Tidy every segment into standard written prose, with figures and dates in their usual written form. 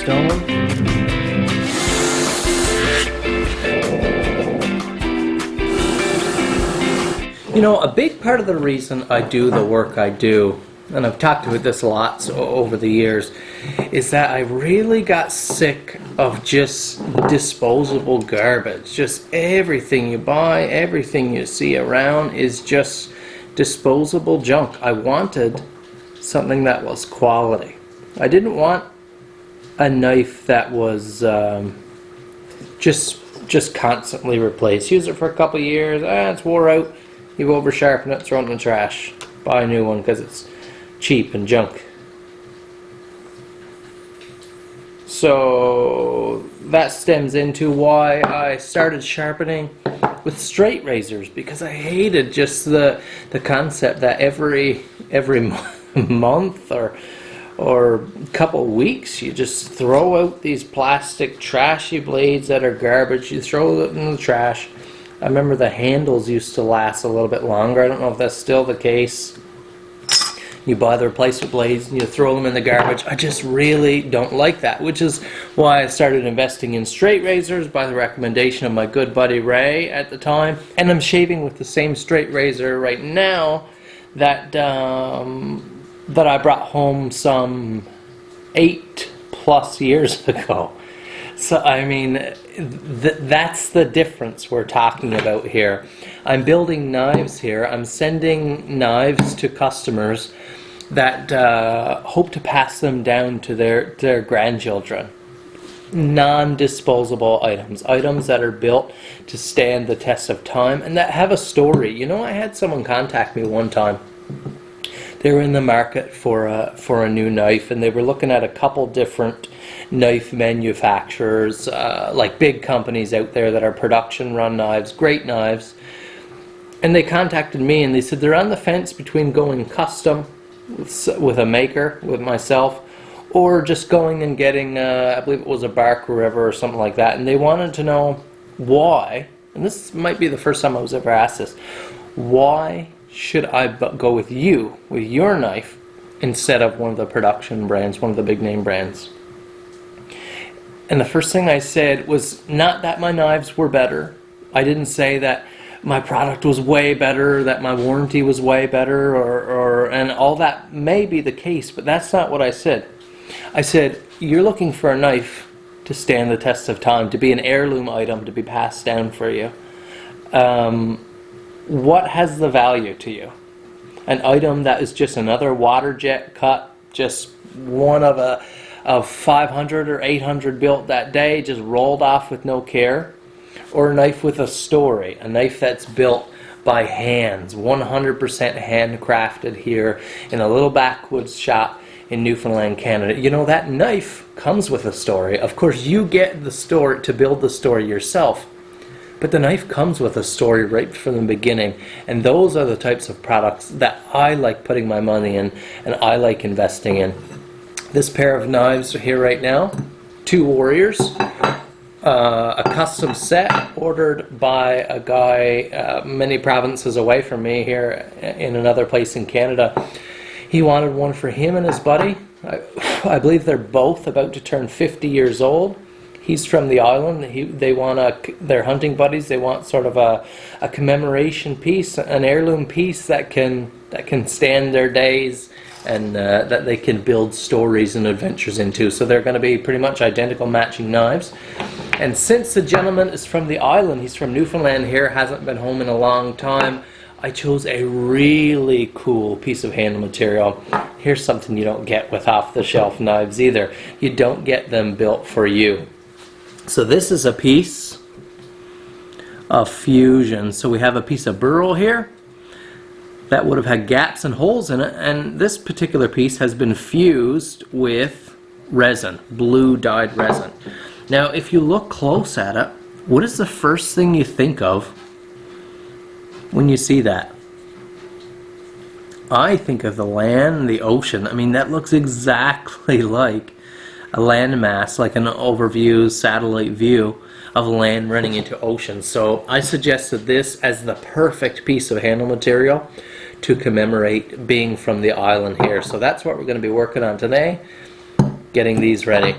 stone. You know, a big part of the reason I do the work I do, and I've talked about this a lot over the years, is that I really got sick of just disposable garbage. Just everything you buy, everything you see around is just disposable junk. I wanted something that was quality. I didn't want a knife that was just constantly replaced. Use it for a couple of years, it's wore out. You over sharpen it, throw it in the trash. Buy a new one because it's cheap and junk. So that stems into why I started sharpening with straight razors, because I hated just the concept that every month or couple weeks you just throw out these plastic trashy blades that are garbage. You throw it in the trash. I remember the handles used to last a little bit longer. I don't know if that's still the case. You buy the replacement blades and you throw them in the garbage. I just really don't like that, which is why I started investing in straight razors by the recommendation of my good buddy Ray at the time. And I'm shaving with the same straight razor right now that that I brought home some 8+ years ago. So I mean, that's the difference we're talking about here. I'm building knives here. I'm sending knives to customers that hope to pass them down to their grandchildren. Non-disposable items. Items that are built to stand the test of time and that have a story. You know, I had someone contact me one time. They were in the market for a new knife, and they were looking at a couple different knife manufacturers, like big companies out there that are production run knives, great knives. And they contacted me and they said they're on the fence between going custom with a maker, with myself, or just going and getting, I believe it was a Bark River or something like that. And they wanted to know why, and this might be the first time I was ever asked this, why should I go with you, with your knife, instead of one of the production brands, one of the big name brands? And the first thing I said was not that my knives were better. I didn't say that my product was way better, that my warranty was way better, and all that may be the case, but that's not what I said. I said, you're looking for a knife to stand the test of time, to be an heirloom item, to be passed down for you. What has the value to you? An item that is just another water jet cut, just one of 500 or 800 built that day, just rolled off with no care? Or a knife with a story, a knife that's built by hands, 100% handcrafted here in a little backwoods shop in Newfoundland, Canada. You know, that knife comes with a story. Of course, you get the story to build the story yourself, but the knife comes with a story right from the beginning. And those are the types of products that I like putting my money in and I like investing in. This pair of knives are here right now, 2 Warriors. A custom set ordered by a guy many provinces away from me here in another place in Canada. He wanted one for him and his buddy. I believe they're both about to turn 50 years old. He's from the island. They want they're hunting buddies. They want sort of a commemoration piece, an heirloom piece that can stand their days and that they can build stories and adventures into. So they're going to be pretty much identical matching knives. And since the gentleman is from the island, he's from Newfoundland here, hasn't been home in a long time, I chose a really cool piece of handle material. Here's something you don't get with off-the-shelf knives either. You don't get them built for you. So this is a piece of fusion. So we have a piece of burl here that would have had gaps and holes in it, and this particular piece has been fused with resin, blue dyed resin. Now if you look close at it, what is the first thing you think of when you see that? I think of the land, the ocean. I mean, that looks exactly like a landmass, like an overview satellite view of land running into ocean. So I suggested this as the perfect piece of handle material to commemorate being from the island here. So that's what we're going to be working on today, getting these ready.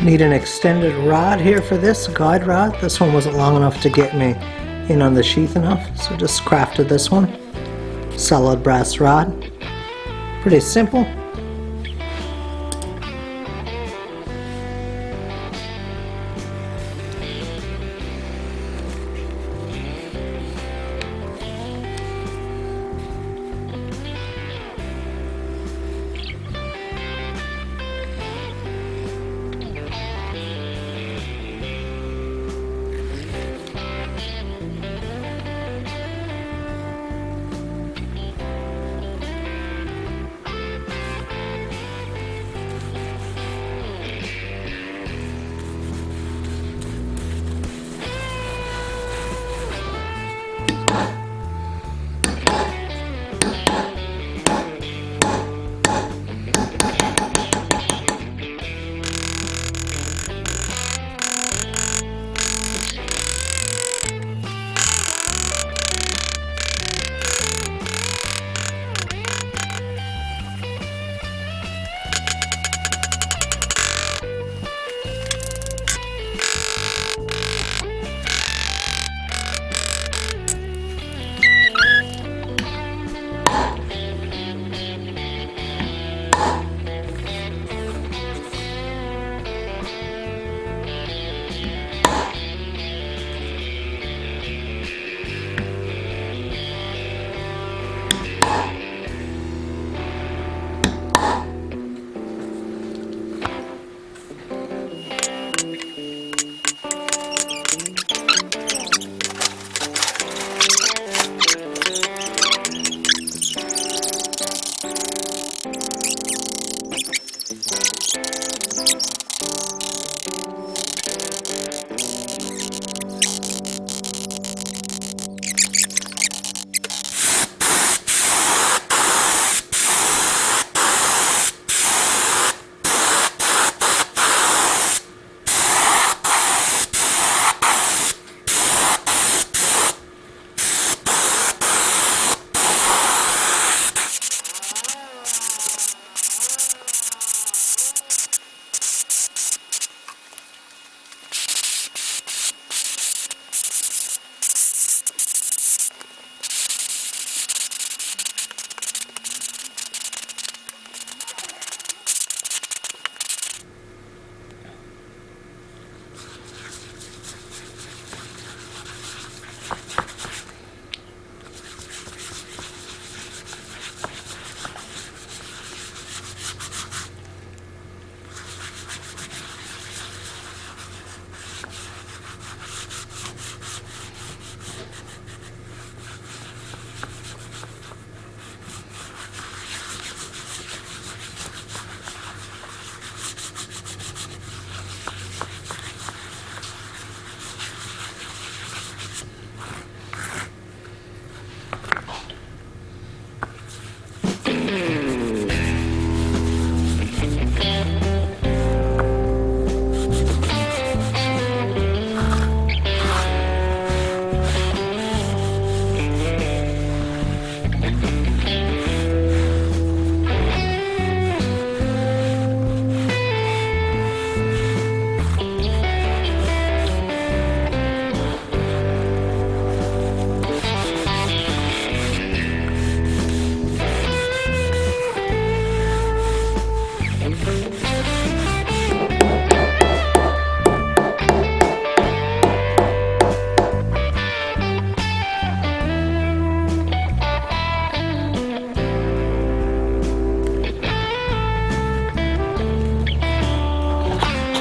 Need an extended rod here for this, guide rod. This one wasn't long enough to get me in on the sheath enough, so just crafted this one. Solid brass rod. Pretty simple.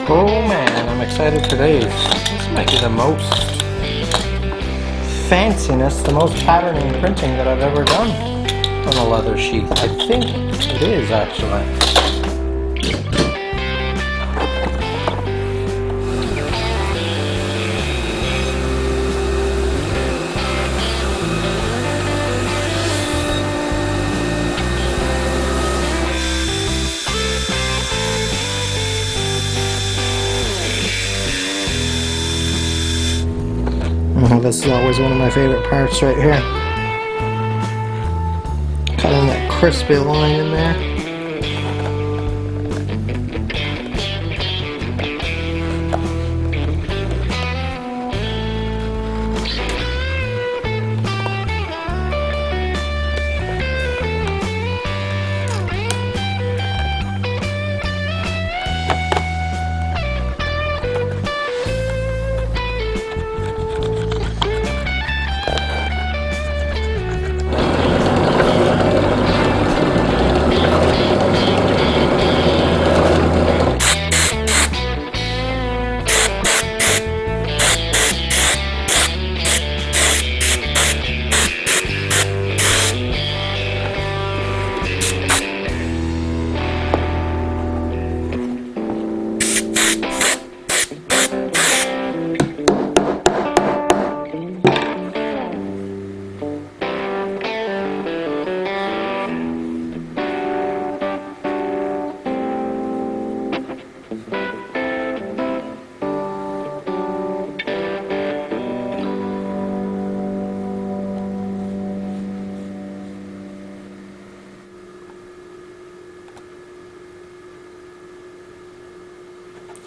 Oh man, I'm excited for these. This might be the most fanciness, the most patterning and printing that I've ever done on a leather sheath. I think it is actually. This is always one of my favorite parts right here. Cutting that crispy line in there.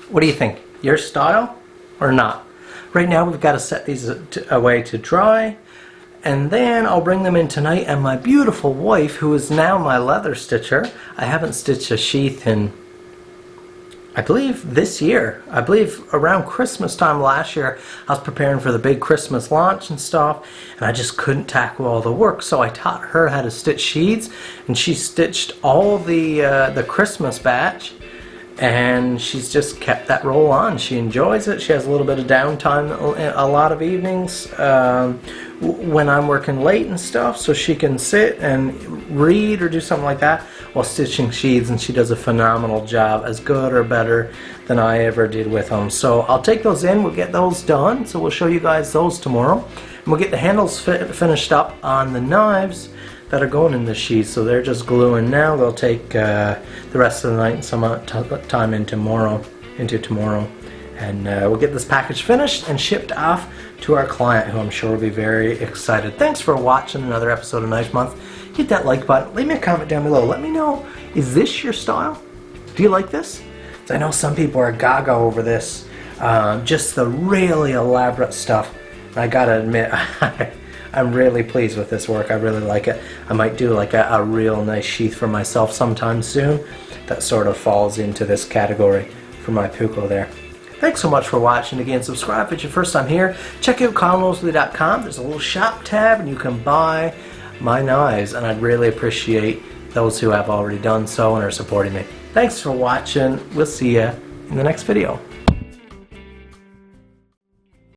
What do you think? Your style or not? Right now we've got to set these away to dry, and then I'll bring them in tonight, and my beautiful wife, who is now my leather stitcher, I haven't stitched a sheath in, I believe, this year. I believe around Christmas time last year, I was preparing for the big Christmas launch and stuff, and I just couldn't tackle all the work, so I taught her how to stitch sheaths, and she stitched all the Christmas batch, and she's just kept that roll on. She enjoys it. She has a little bit of downtime a lot of evenings when I'm working late and stuff, so she can sit and read or do something like that while stitching sheaths, and she does a phenomenal job, as good or better than I ever did with them. So I'll take those in, we'll get those done, so we'll show you guys those tomorrow, and we'll get the handles finished up on the knives that are going in the sheath. So they're just gluing now. They'll take the rest of the night and some time into tomorrow, and we'll get this package finished and shipped off to our client, who I'm sure will be very excited. Thanks for watching another episode of Knife Month. Hit that like button, leave me a comment down below, let me know, is this your style? Do you like this? I know some people are gaga over this, just the really elaborate stuff. I gotta admit, I'm really pleased with this work. I really like it. I might do like a real nice sheath for myself sometime soon that sort of falls into this category for my puko there. Thanks so much for watching. Again, subscribe if it's your first time here. Check out Noseworthy.com. There's a little shop tab and you can buy my knives, and I'd really appreciate those who have already done so and are supporting me. Thanks for watching. We'll see you in the next video.